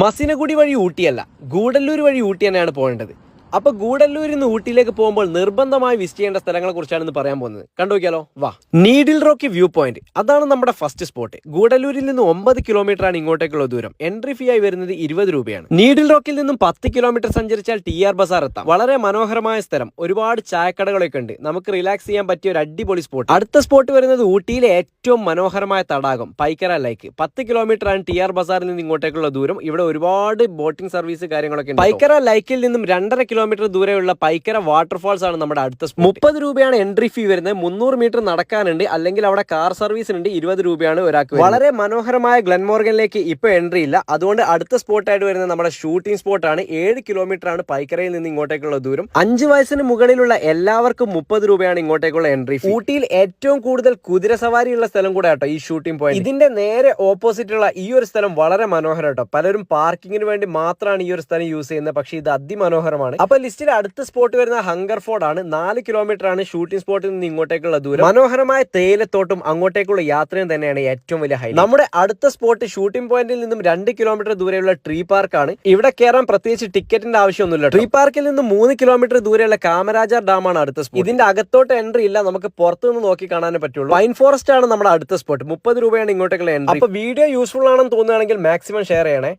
മസിനഗുഡി വഴി ഊട്ടിയല്ല, ഗൂഡല്ലൂർ വഴി ഊട്ടി തന്നെയാണ് പോകേണ്ടത്. അപ്പൊ ഗൂഡല്ലൂരിൽ നിന്ന് ഊട്ടിയിലേക്ക് പോകുമ്പോൾ നിർബന്ധമായി വിസിറ്റ് ചെയ്യേണ്ട സ്ഥലങ്ങളെ കുറിച്ചാണ് ഇന്ന് പറയാൻ പോകുന്നത്. കണ്ടുനോക്കിയാലോ, വാ. നീഡിൽ റോക്കി വ്യൂ പോയിന്റ്, അതാണ് നമ്മുടെ ഫസ്റ്റ് സ്പോട്ട്. ഗൂഡല്ലൂരിൽ നിന്ന് 9 കിലോമീറ്റർ ആണ് ഇങ്ങോട്ടേക്കുള്ള ദൂരം. എൻട്രി ഫീ ആയി വരുന്നത് 20 രൂപയാണ്. നീഡിൽ റോക്കിൽ നിന്നും 10 കിലോമീറ്റർ സഞ്ചരിച്ചാൽ TR ബസാർ എത്താം. വളരെ മനോഹരമായ സ്ഥലം, ഒരുപാട് ചായക്കടകളൊക്കെ ഉണ്ട്. നമുക്ക് റിലാക്സ് ചെയ്യാൻ പറ്റിയ ഒരു അടിപൊളി സ്പോട്ട്. അടുത്ത സ്പോട്ട് വരുന്നത് ഊട്ടിയിലെ ഏറ്റവും മനോഹരമായ തടാകം പൈക്കര ലേക്ക്. 10 കിലോമീറ്റർ ആണ് TR ബസാറിൽ നിന്ന് ഇങ്ങോട്ടേക്കുള്ള ദൂരം. ഇവിടെ ഒരുപാട് ബോട്ടിംഗ് സർവീസ് കാര്യങ്ങളൊക്കെ ഉണ്ട്. പൈക്കര ലേക്കിൽ നിന്നും 2.5 കിലോമീറ്റർ ദൂരെയുള്ള പൈക്കര വാട്ടർഫാൾസ് ആണ് നമ്മുടെ അടുത്ത സ്പോട്ട്. 30 രൂപയാണ് എൻട്രി ഫീ വരുന്നത്. 300 മീറ്റർ നടക്കാനുണ്ട്, അല്ലെങ്കിൽ അവിടെ കാർ സർവീസ് ഉണ്ട്. 20 രൂപയാണ് ഒരാൾക്ക്. വളരെ മനോഹരമായ ഗ്ലെൻമോർഗനിലേക്ക് ഇപ്പൊ എൻട്രി ഇല്ല. അതുകൊണ്ട് അടുത്ത സ്പോട്ടായിട്ട് വരുന്നത് നമ്മുടെ ഷൂട്ടിംഗ് സ്പോട്ടാണ്. 7 കിലോമീറ്റർ ആണ് പൈക്കരയിൽ നിന്ന് ഇങ്ങോട്ടേക്കുള്ള ദൂരം. 5 വയസ്സിന് മുകളിലുള്ള എല്ലാവർക്കും 30 രൂപയാണ് ഇങ്ങോട്ടേക്കുള്ള എൻട്രി ഫീ. ഊട്ടിയിൽ ഏറ്റവും കൂടുതൽ കുതിര സവാരിയുള്ള സ്ഥലം കൂടെ ആട്ടോ ഈ ഷൂട്ടിംഗ് പോയിന്റ്. ഇതിന്റെ നേരെ ഓപ്പോസിറ്റ് ഉള്ള ഈ ഒരു സ്ഥലം വളരെ മനോഹരം കേട്ടോ. പലരും പാർക്കിങ്ങിന് വേണ്ടി മാത്രമാണ് ഈ ഒരു സ്ഥലം യൂസ് ചെയ്യുന്നത്, പക്ഷേ ഇത് അതിമനോഹരമാണ്. അപ്പൊ ലിസ്റ്റിൽ അടുത്ത സ്പോട്ട് വരുന്ന ഹംഗർഫോർഡ് ആണ്. 4 കിലോമീറ്റർ ആണ് ഷൂട്ടിംഗ് സ്പോട്ടിൽ നിന്ന് ഇങ്ങോട്ടേക്കുള്ള ദൂരം. മനോഹരമായ തേയിലത്തോട്ടും അങ്ങോട്ടേക്കുള്ള യാത്രയും തന്നെയാണ് ഏറ്റവും വലിയ ഹൈലൈറ്റ്. നമ്മുടെ അടുത്ത സ്പോട്ട് ഷൂട്ടിംഗ് പോയിന്റിൽ നിന്നും 2 കിലോമീറ്റർ ദൂരെയുള്ള ട്രീ പാർക്ക് ആണ്. ഇവിടെ കയറാൻ പ്രത്യേകിച്ച് ടിക്കറ്റിന്റെ ആവശ്യമൊന്നുമില്ല. ട്രീ പാർക്കിൽ നിന്ന് 3 കിലോമീറ്റർ ദൂരെയുള്ള കാമരാജാർ ഡാം ആണ് അടുത്ത സ്പോട്ട്. ഇതിന്റെ അകത്തോട്ട് എൻട്രി ഇല്ല, നമുക്ക് പുറത്തുനിന്ന് നോക്കി കാണാനേ പറ്റുള്ളൂ. പൈൻ ഫോറസ്റ്റ് ആണ് നമ്മുടെ അടുത്ത സ്പോട്ട്. 30 രൂപയാണ് ഇങ്ങോട്ടേക്കുള്ള എൻട്രി. അപ്പൊ വീഡിയോ യൂസ്ഫുൾ ആണെന്ന് തോന്നുകയാണെങ്കിൽ മാക്സിമം ഷെയർ ചെയ്യണേ.